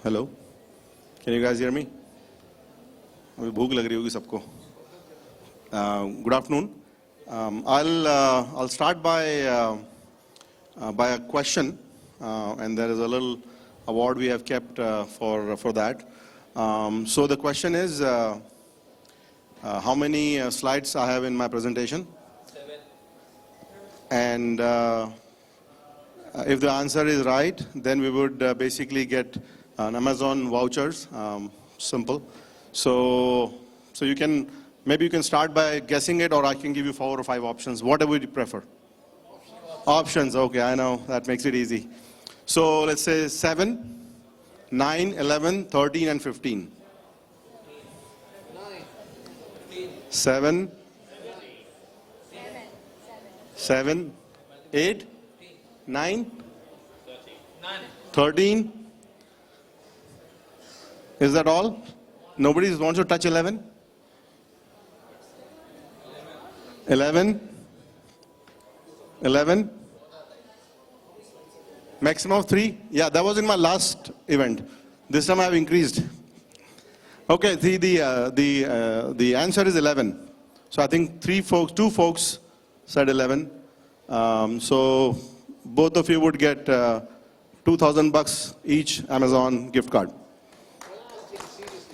Hello, can you guys hear me? अभी भूख लग रही होगी सबको. Good afternoon. I'll start by a question, and there is a little award we have kept for that. So the question is, how many slides I have in my presentation? 7. And if the answer is right, then we would basically get an Amazon vouchers. Simple. So you can, maybe you can start by guessing it, or I can give you 4 or 5 options. Whatever you prefer. Options. Okay, I know that makes it easy. So let's say 7, 9, 11, 13, and 15. 7, 7, 8, 9, 13. Is that all? Nobody wants to touch 11? 11? 11? Maximum of 3? Yeah, that was in my last event. This time I have increased. Okay, the answer is 11. So I think 2 folks said 11. So both of you would get $2,000 each Amazon gift card.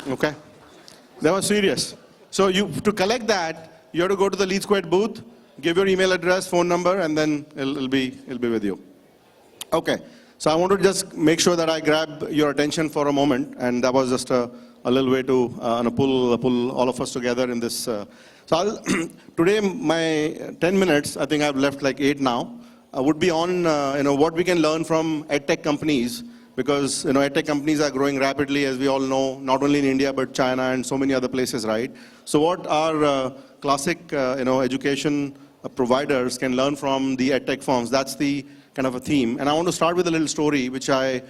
Okay, that was serious. So to collect that, you have to go to the LeadSquared booth, give your email address, phone number, and then it'll be with you. Okay, so I want to just make sure that I grab your attention for a moment, and that was just a little way to pull all of us together in this. So today, my 10 minutes, I think I've left like 8 now, would be on what we can learn from edtech companies, because edtech companies are growing rapidly, as we all know, not only in India but China and so many other places, right? So what our classic education providers can learn from the edtech firms, that's the kind of a theme. And I want to start with a little story which I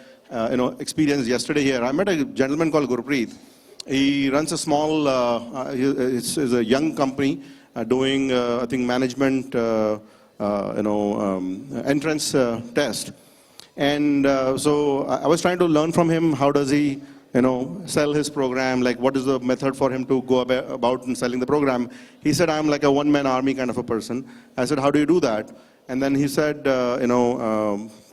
experienced yesterday here. I met a gentleman called Gurpreet. He runs a small, it's a young company doing, I think, management, entrance test. And so I was trying to learn from him, how does he, sell his program, like what is the method for him to go about in selling the program. He said, I'm like a one-man army kind of a person. I said, how do you do that? And then he said,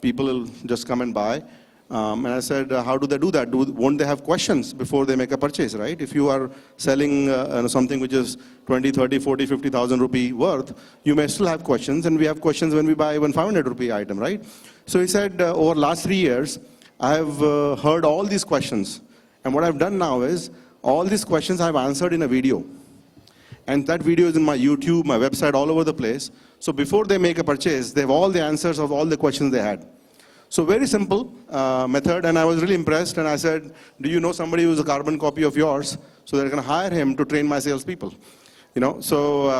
people will just come and buy. And I said, how do they do that? Won't they have questions before they make a purchase, right? If you are selling something which is 20, 30, 40, 50,000 rupee worth, you may still have questions, and we have questions when we buy one 500 rupee item, right? So he said, over the last 3 years, I have heard all these questions. And what I've done now is, all these questions I've answered in a video. And that video is in my YouTube, my website, all over the place. So before they make a purchase, they have all the answers of all the questions they had. So very simple method, and I was really impressed, and I said, do you know somebody who's a carbon copy of yours? So they're going to hire him to train my salespeople. So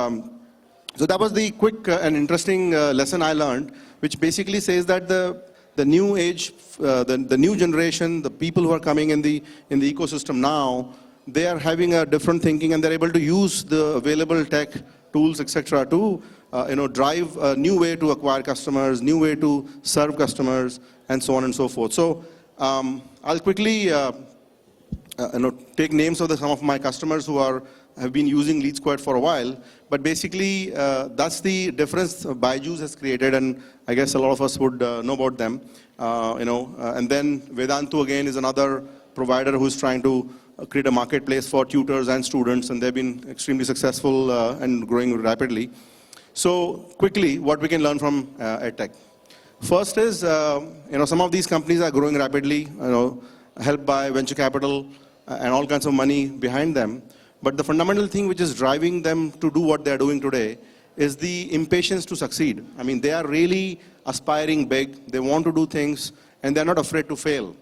that was the quick and interesting lesson I learned, which basically says that the new age, the new generation, the people who are coming in the ecosystem now, they are having a different thinking, and they're able to use the available tech tools, etc., to drive a new way to acquire customers, new way to serve customers, and so on and so forth. So I'll quickly take names of some of my customers who have been using LeadSquared for a while. But basically, that's the difference Byju's has created, and I guess a lot of us would know about them. And then Vedantu again is another provider who's trying to create a marketplace for tutors and students, and they've been extremely successful and growing rapidly. So quickly, what we can learn from edtech. First is, some of these companies are growing rapidly, helped by venture capital and all kinds of money behind them. But the fundamental thing which is driving them to do what they're doing today is the impatience to succeed. I mean, they are really aspiring big. They want to do things, and they're not afraid to fail.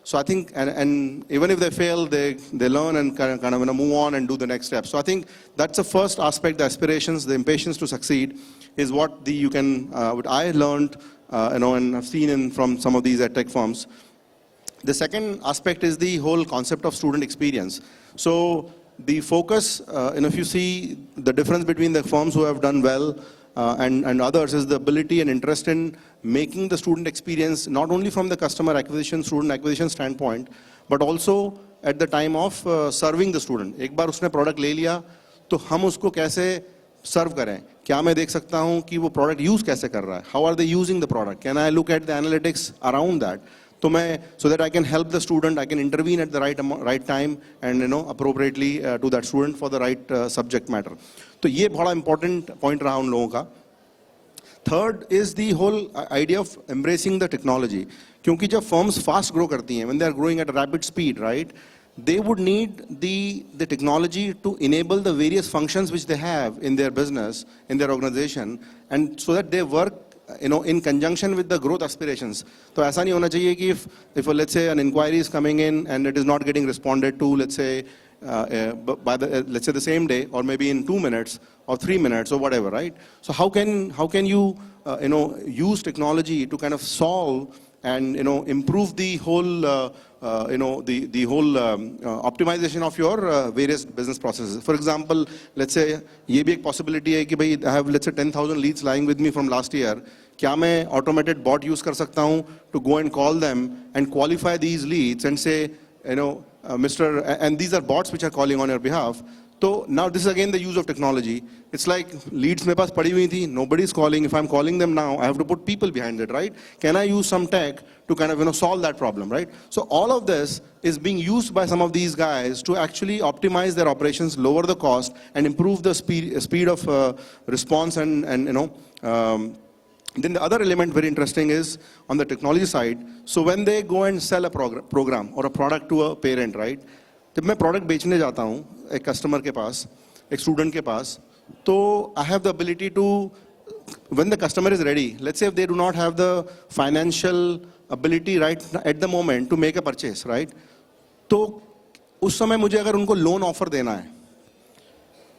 So I think, and even if they fail, they learn and kind of move on and do the next step. So I think that's the first aspect, the aspirations, the impatience to succeed, is what what I learned, and have seen from some of these edtech firms. The second aspect is the whole concept of student experience. So the focus, if you see the difference between the firms who have done well and others is the ability and interest in making the student experience not only from the customer acquisition, student acquisition standpoint, but also at the time of serving the student. एक बार उसने product ले लिया, तो हम उसको कैसे सर्व करें? क्या मैं देख सकता हूं कि वो प्रोडक्ट यूज कैसे कर रहा है? How are they using the product? Can I look at the analytics around that? तो मैं so that I can help the student, I can intervene at the right time and appropriately to that student for the right subject matter. तो ये बड़ा important point रहा उन लोगों का. Third is the whole idea of embracing the technology. क्योंकि जब firms fast grow करती हैं, when they are growing at rapid speed, right, they would need the technology to enable the various functions which they have in their business, in their organization, and so that they work in conjunction with the growth aspirations. तो ऐसा नहीं होना चाहिए कि if let's say an inquiry is coming in and it is not getting responded to, let's say by let's say the same day, or maybe in 2 minutes or 3 minutes or whatever, right? So how can you use technology to kind of solve and improve the whole the whole optimization of your various business processes. For example, let's say ये भी एक possibility है कि भाई I have let's say 10,000 leads lying with me from last year. क्या मैं automated bot use कर सकता हूँ to go and call them and qualify these leads and say Mr. and these are bots which are calling on your behalf. So now this is again the use of technology. It's like leads मेरे पास पड़ी हुई थी, nobody is calling. If I'm calling them now, I have to put people behind it, right? Can I use some tech to kind of solve that problem, right? So all of this is being used by some of these guys to actually optimize their operations, lower the cost, and improve the speed of response and then the other element very interesting is on the technology side. So when they go and sell a program or a product to a parent, right? जब मैं product बेचने जाता हूँ एक customer के पास, एक student के पास, तो I have the ability to, when the customer is ready, let's say if they do not have the financial ability right at the moment to make a purchase, right, तो उस समय मुझे अगर उनको लोन ऑफर देना है,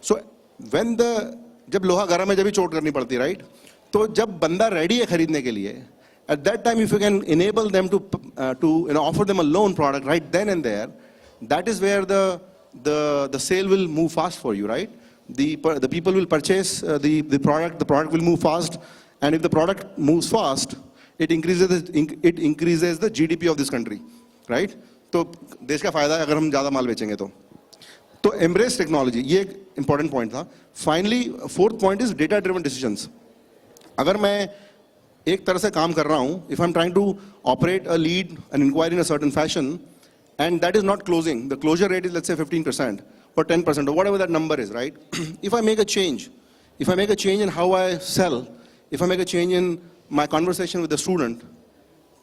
so when the जब लोहा गर्म है जब भी चोट करनी पड़ती है, राइट, तो जब बंदा रेडी है खरीदने के लिए, at that time if you can enable them to offer them a loan product right then and there, that is where the sale will move fast for you, right? The people will purchase the product will move fast, and if the product moves fast, it increases the GDP of this country, right? तो देश का फायदा है अगर हम ज़्यादा माल बेचेंगे तो embrace technology, ये एक important point था. Finally, fourth point is data driven decisions. अगर मैं एक तरह से काम कर रहा हूँ, if I'm trying to operate a lead, an inquiry in a certain fashion, and that is not closing, the closure rate is let's say 15% or 10% or whatever that number is, right? If I make a change in how I sell, if I make a change in my conversation with the student,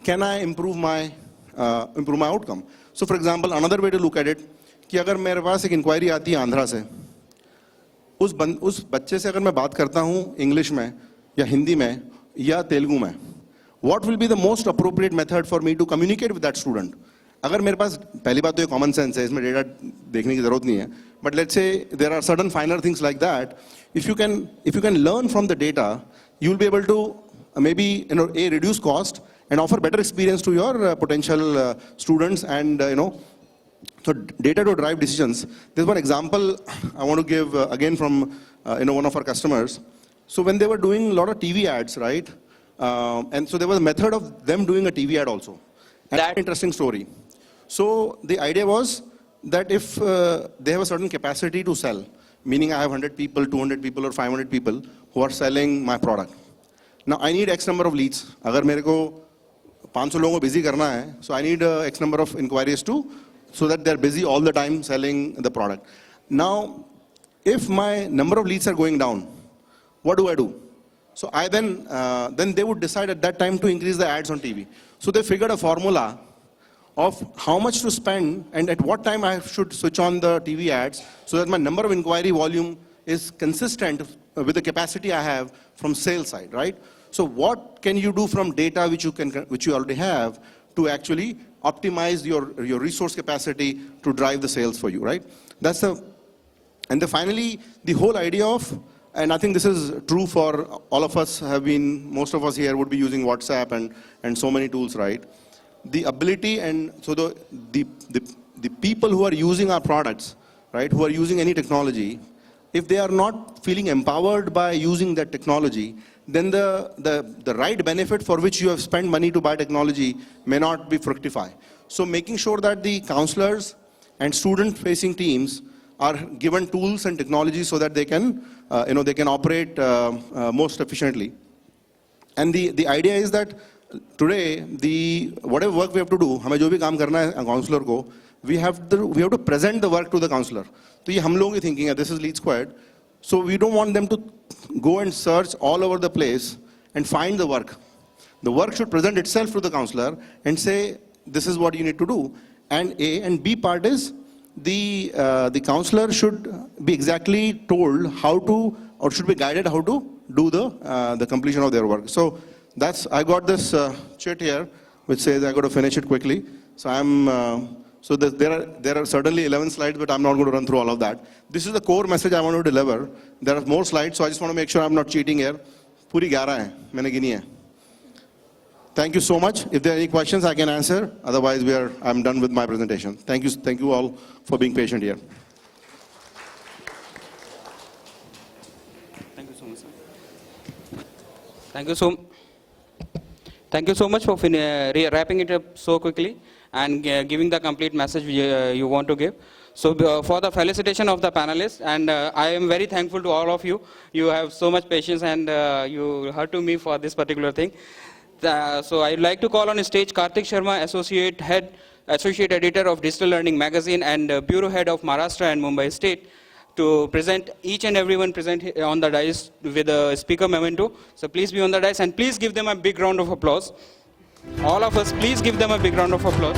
can I improve my outcome? So for example, another way to look at it, कि अगर मेरे पास एक inquiry आती है आंध्रा से, उस बच्चे से अगर मैं बात करता हूँ इंग्लिश में या हिंदी में या तेलुगु में, what will be the most appropriate method for me to communicate with that student? अगर मेरे पास, पहली बात तो ये कॉमन सेंस है, इसमें डेटा देखने की जरूरत नहीं है, but let's say there are certain finer things like that. If you can learn from the data, you will be able to maybe reduce cost and offer better experience to your potential students, and so data to drive decisions. There's one example I want to give again from one of our customers. So when they were doing a lot of TV ads, right, and so there was a method of them doing a TV ad also, and that interesting story. So the idea was that if they have a certain capacity to sell, meaning I have 100 people, 200 people or 500 people who are selling my product. Now I need X number of leads. अगर मेरे को 500 लोगों को busy करना है, so I need X number of inquiries too, so that they're busy all the time selling the product. Now, if my number of leads are going down, what do? So I then they would decide at that time to increase the ads on TV. So they figured a formula of how much to spend and at what time I should switch on the TV ads so that my number of inquiry volume is consistent with the capacity I have from sales side, right? So what can you do from data which you already have to actually optimize your resource capacity to drive the sales for you, right? Finally, the whole idea of, and I think this is true for all of us, most of us here would be using WhatsApp and so many tools, right? The ability, and so the people who are using our products, right, who are using any technology, if they are not feeling empowered by using that technology, then the right benefit for which you have spent money to buy technology may not be fructify. So making sure that the counselors and student-facing teams are given tools and technologies so that they can, they can operate most efficiently. And the idea is that today, whatever work we have to do, हमें जो भी काम करना है counselor को, we have to present the work to the counselor. तो ये हम लोगों की thinking है. This is LeadSquared. So we don't want them to go and search all over the place and find the work. The work should present itself to the counselor and say, this is what you need to do. And A and B part is the counselor should be exactly told how to, or should be guided how to do the completion of their work. So I got this chit here which says I got to finish it quickly. So there are certainly 11 slides, but I'm not going to run through all of that. This is the core message I want to deliver. There are more slides, so I just want to make sure I'm not cheating here. Puri 11 hai, maine gini hai. Thank you so much. If there are any questions, I can answer. Otherwise, I'm done with my presentation. Thank you all for being patient here. Thank you so much, sir. Thank you so much for wrapping it up so quickly and giving the complete message you want to give. So for the felicitation of the panelists, and I am very thankful to all of you. You have so much patience and you heard to me for this particular thing. So I'd like to call on stage Karthik Sharma, Associate Editor of Digital Learning Magazine and Bureau Head of Maharashtra and Mumbai State, to present each and everyone present on the dais with a speaker memento. So please be on the dais and please give them a big round of applause. All of us, please give them a big round of applause.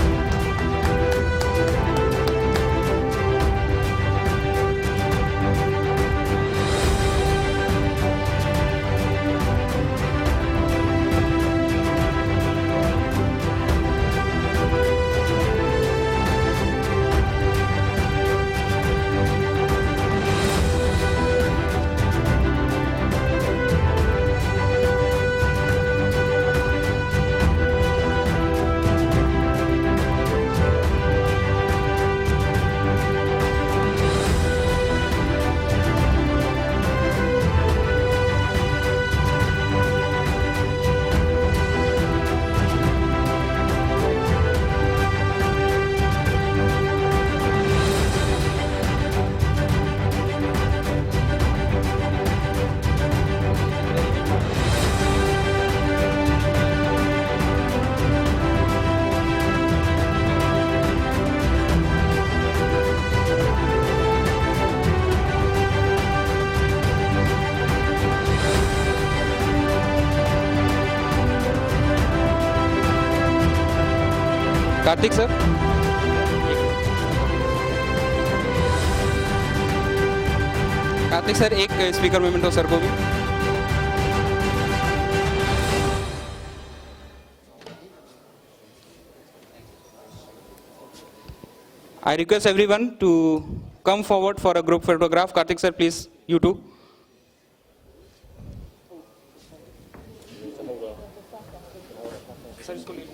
Kartik sir, Kartik sir एक speaker memento sir को भी. I request everyone to come forward for a group photograph. Karthik sir, please, you too. Sir, इसको ले लो.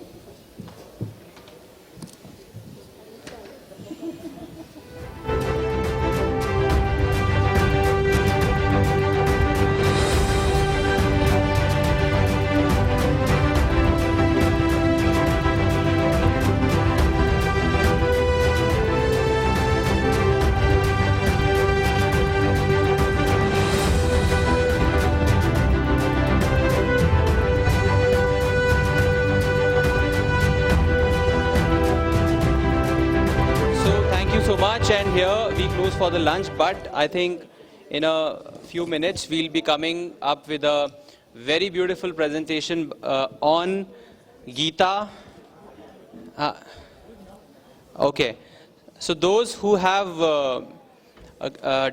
So much, and here we close for the lunch, but I think in a few minutes we'll be coming up with a very beautiful presentation on Gita. Okay, so those who have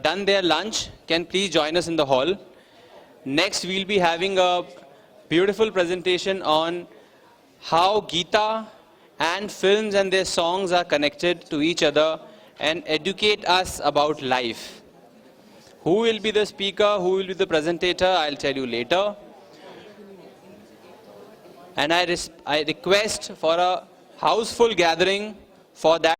done their lunch can please join us in the hall. Next we'll be having a beautiful presentation on how Gita and films and their songs are connected to each other and educate us about life. Who will be the speaker, who will be the presenter, I'll tell you later. And I request for a houseful gathering for that.